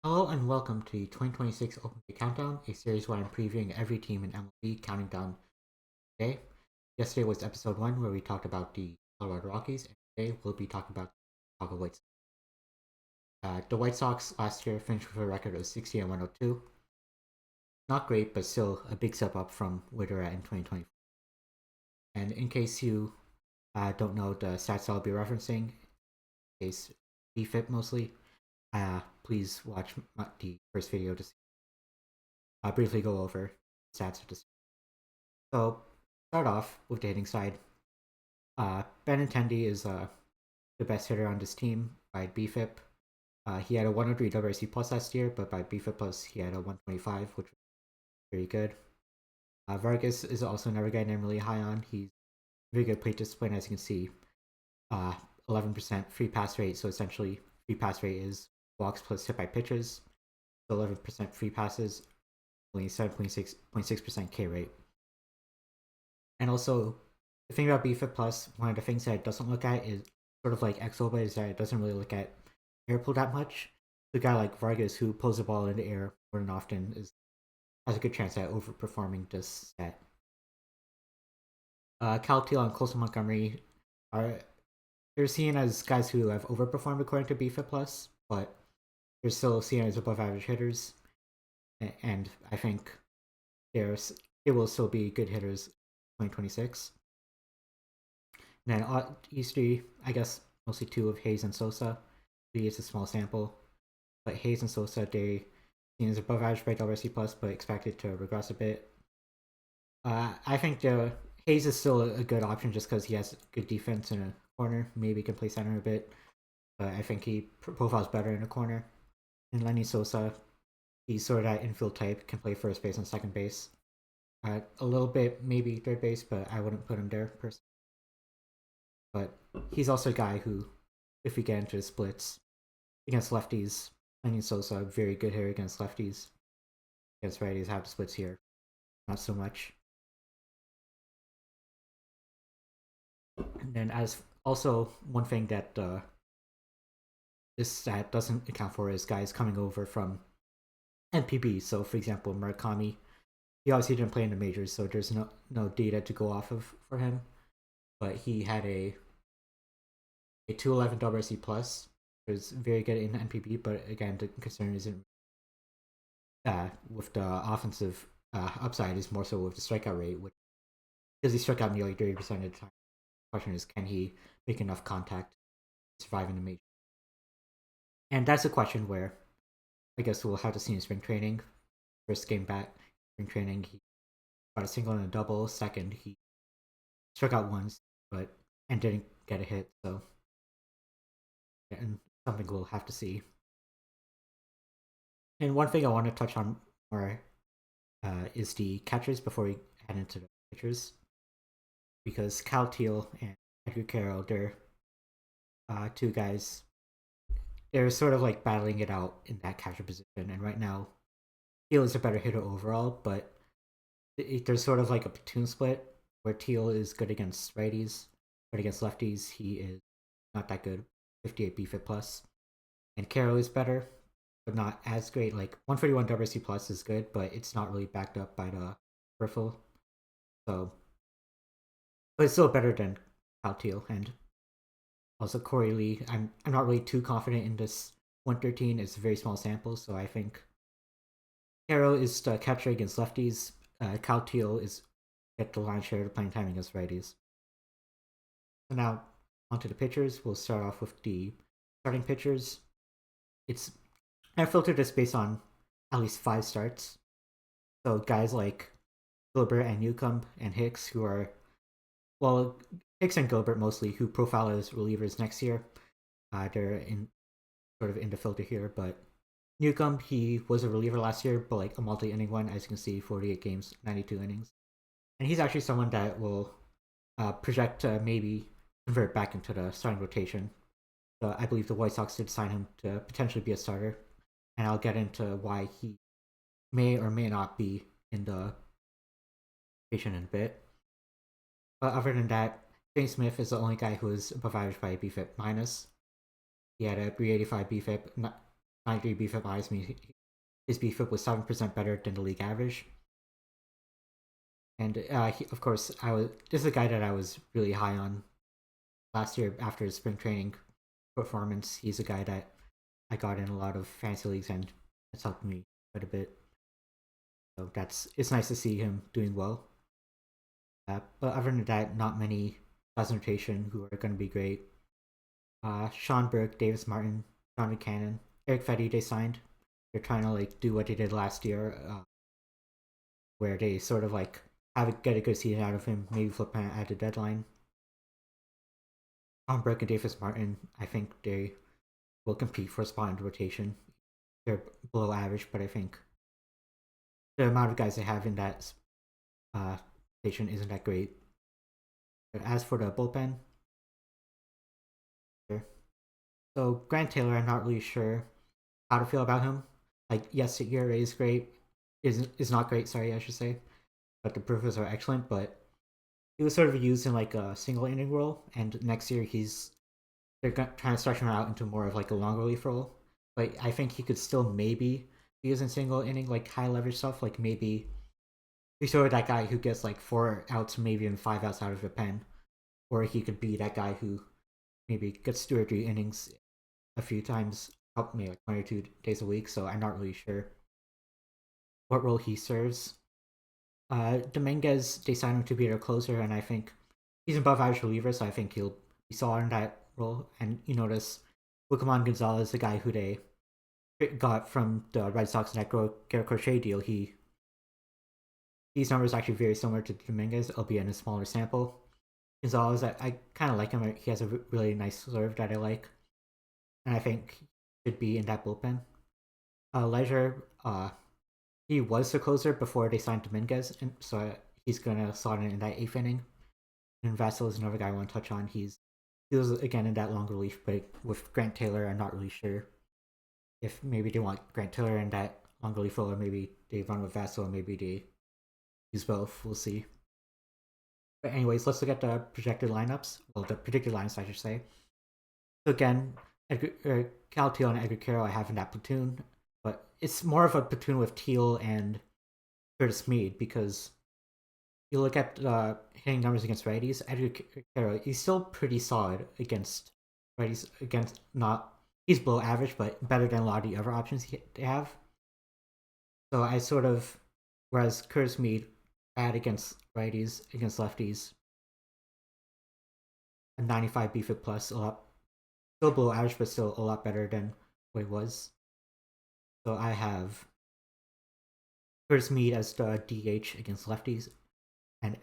Hello and welcome to the 2026 Open Day Countdown, a series where I'm previewing every team in MLB, counting down today. Yesterday was episode 1 where we talked about the Colorado Rockies, and today we'll be talking about the Chicago White Sox. The White Sox last year finished with a record of 60 and 102. Not great, but still a big step up from where they're at in 2024. And in case you don't know the stats I'll be referencing, in case BFIP mostly, please watch the first video to see. I'll briefly go over stats of this. So, start off with the hitting side. Benintendi is the best hitter on this team by BFIP. He had a 103 WRC plus last year, but by BFIP plus he had a 125, which was very good. Vargas is also another guy I'm really high on. He's very good plate discipline, as you can see. 11% free pass rate, so essentially free pass rate is walks plus hit by pitches. So 11% free passes, only 7.6% K rate. And also, the thing about BFIP Plus, one of the things that it doesn't look at is sort of like Xwoba, is that it doesn't really look at air pull that much. The guy like Vargas, who pulls the ball in the air more than often, has a good chance at overperforming this set. Caltil and Colson Montgomery they're seen as guys who have overperformed according to BFIP Plus, but they're still seen as above average hitters, and I think they will still be good hitters 2026. And then East 3, I guess mostly two of Hayes and Sosa. It's a small sample, but Hayes and Sosa, they seen as above average by WRC plus, but expected to regress a bit. I think Hayes is still a good option just because he has good defense in a corner. Maybe can play center a bit, but I think he profiles better in a corner. And Lenny Sosa, he's sort of that infield type, can play first base and second base. A little bit maybe third base, but I wouldn't put him there personally. But he's also a guy who, if we get into the splits against lefties, Lenny Sosa, very good hitter against lefties. Against righties, have the splits here, not so much. And then as also one thing that this stat doesn't account for is guys coming over from NPB. So for example, Murakami, he obviously didn't play in the majors, so there's no data to go off of for him. But he had a 211 WRC plus. It was very good in NPB, but again, the concern isn't with the offensive upside, is more so with the strikeout rate, which because he struck out nearly 30% of the time. The question is, can he make enough contact to survive in the major? And that's a question where I guess we'll have to see in spring training. First game back, spring training, he got a single and a double. Second, he struck out once, and didn't get a hit. So, and something we'll have to see. And one thing I want to touch on more is the catchers before we head into the pitchers, because Cal Teal and Edgar Carroll, they're two guys. They're sort of like battling it out in that catcher position, and right now, Teal is a better hitter overall, but there's sort of like a platoon split where Teal is good against righties, but against lefties, he is not that good. 58 BFIP plus, and Carroll is better, but not as great. Like 141 WRC plus is good, but it's not really backed up by the peripheral. So, but it's still better than Cal Teal, and also Corey Lee. I'm not really too confident in this 113. It's a very small sample, so I think Carroll is the catcher against lefties. Cal Teal is get the line share of playing time against righties. So now onto the pitchers. We'll start off with the starting pitchers. I filtered this based on at least 5 starts. So guys like Gilbert and Newcomb and Hicks, who are, well, Hicks and Gilbert mostly, who profile as relievers next year. They're in the filter here, but Newcomb, he was a reliever last year, but like a multi-inning one, as you can see, 48 games, 92 innings. And he's actually someone that will project to maybe convert back into the starting rotation. So I believe the White Sox did sign him to potentially be a starter, and I'll get into why he may or may not be in the rotation in a bit. But other than that, James Smith is the only guy who is above average by BFIP minus. He had a 385 BFIP, 93 BFIP eyes mean his BFIP was 7% better than the league average. And of course, this is a guy that I was really high on last year after his spring training performance. He's a guy that I got in a lot of fantasy leagues, and it's helped me quite a bit. So it's nice to see him doing well. But other than that, not many guys in rotation who are going to be great. Sean Burke, Davis Martin, John Buchanan, Eric Fetty they signed. They're trying to do what they did last year, where they sort of get a good season out of him, maybe flip him at the deadline. Sean Burke and Davis Martin, I think they will compete for a spot in the rotation. They're below average, but I think the amount of guys they have in that station isn't that great. But as for the bullpen, so Grant Taylor, I'm not really sure how to feel about him. Yes, the ERA is great, is not great. Sorry, I should say, but the proofs are excellent. But he was sort of used in a single inning role, and next year they're trying to stretch him out into more of a long relief role. But I think he could still maybe be using single inning high leverage stuff. Maybe he's sort of that guy who gets 4 outs, maybe even 5 outs out of the pen, or he could be that guy who maybe gets 2 or 3 innings a few times, up maybe 1 or 2 days a week. So I'm not really sure what role he serves. Dominguez, they signed him to be their closer, and I think he's above average reliever, so I think he'll be solid in that role. And you notice Pokemon Gonzalez, the guy who they got from the Red Sox in that Garrett Crochet deal, these numbers are actually very similar to Dominguez, albeit in a smaller sample. Gonzalez, I kind of like him. He has a really nice serve that I like, and I think he should be in that bullpen. Ledger, he was the closer before they signed Dominguez, and so he's gonna slot in that 8th inning. And Vassell is another guy I want to touch on. He was again in that long relief, but with Grant Taylor, I'm not really sure if maybe they want Grant Taylor in that long relief role, or maybe they run with Vassell, or maybe they use both. We'll see. But anyways, let's look at the projected lineups. Well, the predicted lineups, I should say. So again, Cal Teal and Edgar Carroll I have in that platoon, but it's more of a platoon with Teal and Curtis Mead, because you look at hitting numbers against righties. Edgar Carroll, he's still pretty solid against righties. He's below average, but better than a lot of the other options they have. So whereas Curtis Mead bad against righties, against lefties, a 95 BFIP plus, a lot still below average, but still a lot better than what it was. So I have Curtis Mead as the DH against lefties, and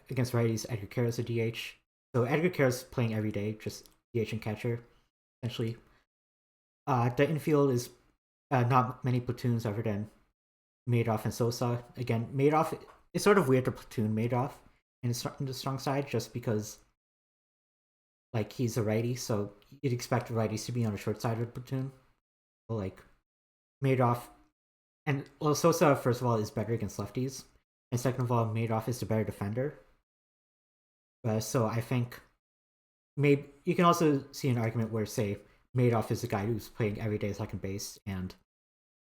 against righties, Edgar Carroll as a DH. So Edgar Carroll's playing every day, just DH and catcher, essentially. The infield is not many platoons other than Madoff and Sosa. Again, Madoff, it's sort of weird to platoon Madoff in the strong side, just because he's a righty, so you'd expect righties to be on the short side of the platoon. But Madoff and Sosa, first of all, is better against lefties, and second of all, Madoff is the better defender. So I think maybe you can also see an argument where, say, Madoff is the guy who's playing every day second base, and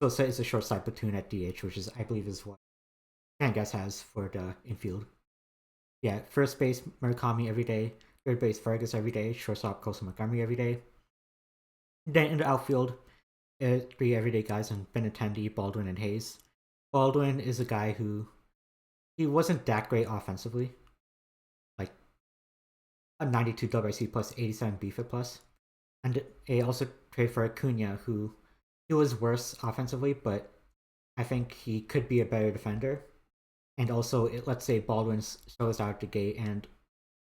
Sosa is a short side platoon at DH, which I believe is what Fangas has for the infield. Yeah, first base Murakami every day, third base Vargas every day, shortstop Colson Montgomery every day. Then in the outfield, 3 everyday guys in Benintendi, Baldwin, and Hayes. Baldwin is a guy who he wasn't that great offensively, a 92 WRC plus 87 BFIP plus, and they also trade for Acuna, who he was worse offensively, but I think he could be a better defender. And also, let's say Baldwin shows out the gate, and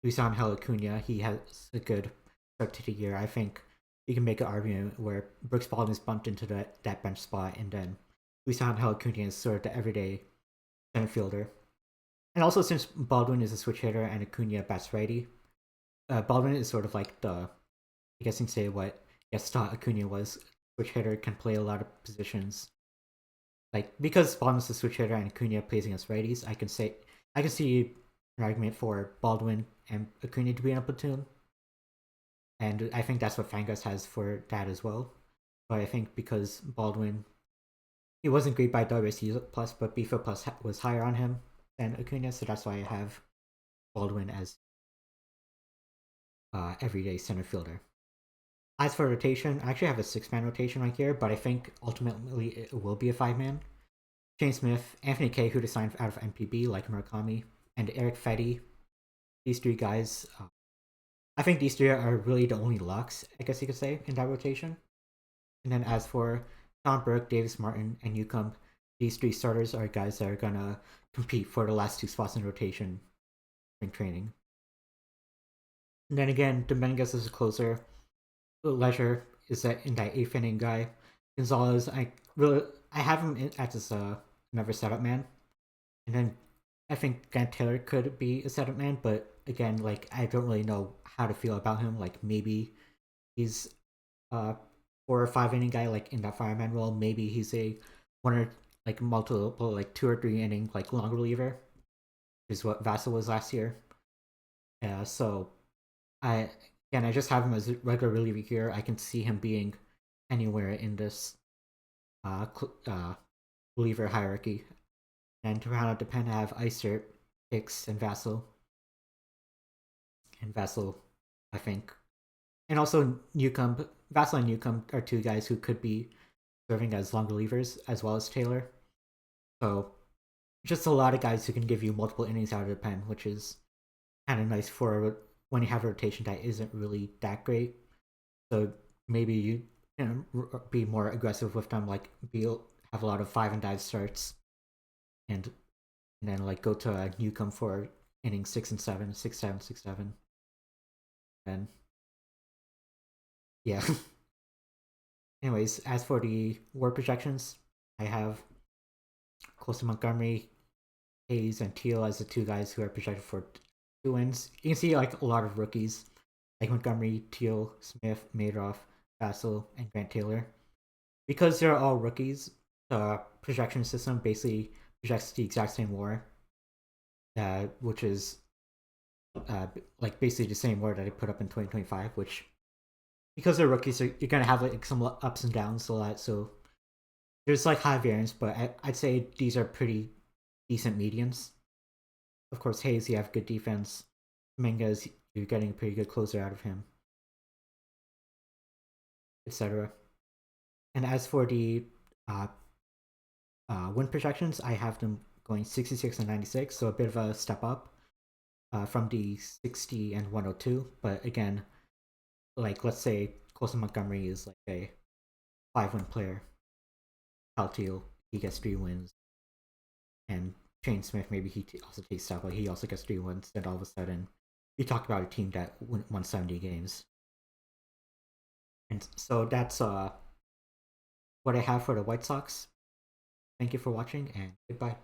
Luisangel Acuna, he has a good start to the year. I think you can make an argument where Brooks Baldwin is bumped into that bench spot, and then Luisangel Acuna is sort of the everyday center fielder. And also, since Baldwin is a switch hitter and Acuna bats righty, Baldwin is sort of I guess you can say what thought Acuna was. Switch hitter, can play a lot of positions. Because Baldwin's a switch hitter and Acuna plays against righties, I can see an argument for Baldwin and Acuna to be in a platoon. And I think that's what Fangraphs has for that as well. but I think because Baldwin, he wasn't great by WRC plus, but BFIP plus was higher on him than Acuna, so that's why I have Baldwin as everyday center fielder. As for rotation, I actually have a 6-man rotation right here, but I think ultimately it will be a 5-man. Shane Smith, Anthony Kay, who signed out of NPB, like Murakami, and Eric Fetty. These 3 guys, I think these 3 are really the only locks, I guess you could say, in that rotation. And then as for Tom Burke, Davis Martin, and Newcomb, these 3 starters are guys that are gonna compete for the last 2 spots in rotation in training. And then again, Dominguez is a closer. Leisure is that in that 8th inning guy. Gonzalez, I have him as another setup man. And then I think Grant Taylor could be a setup man, but again, like I don't really know how to feel about him. Like maybe he's 4 or 5 inning guy, like in that fireman role. Maybe he's a 1 or like multiple, like 2 or 3 inning like long reliever, which is what Vassal was last year. So I just have him as a regular reliever here. I can see him being anywhere in this reliever hierarchy. And to round out the pen, I have Eisert, Hicks, and Vassal. And Vassal, I think. And also Newcomb. Vassal and Newcomb are 2 guys who could be serving as long relievers, as well as Taylor. So, just a lot of guys who can give you multiple innings out of the pen, which is kind of nice for when you have a rotation that isn't really that great. So maybe you can be more aggressive with them, like have a lot of 5 and dive starts, and then like go to Newcomb for innings 6 and 7, 6, 7, 6, 7. And yeah. Anyways, as for the WAR projections, I have Colson Montgomery, Hayes, and Teal as the 2 guys who are projected for 2 wins. You can see like a lot of rookies, like Montgomery, Teal, Smith, Madoff, Vassal, and Grant Taylor. Because they're all rookies, the projection system basically projects the exact same WAR, which is like basically the same WAR that I put up in 2025, which because they're rookies, you're gonna have like some ups and downs a lot. So there's like high variance, but I'd say these are pretty decent medians. Of course, Hayes, you have good defense. Dominguez, you're getting a pretty good closer out of him, etc. And as for the win projections, I have them going 66 and 96, so a bit of a step up from the 60 and 102. But again, like let's say Colson Montgomery is like a 5-win player. Teal, he gets 3 wins, and Shane Smith, maybe he also takes out, but he also gets 3 wins. Then all of a sudden, you talk about a team that won 70 games. And so that's what I have for the White Sox. Thank you for watching, and goodbye.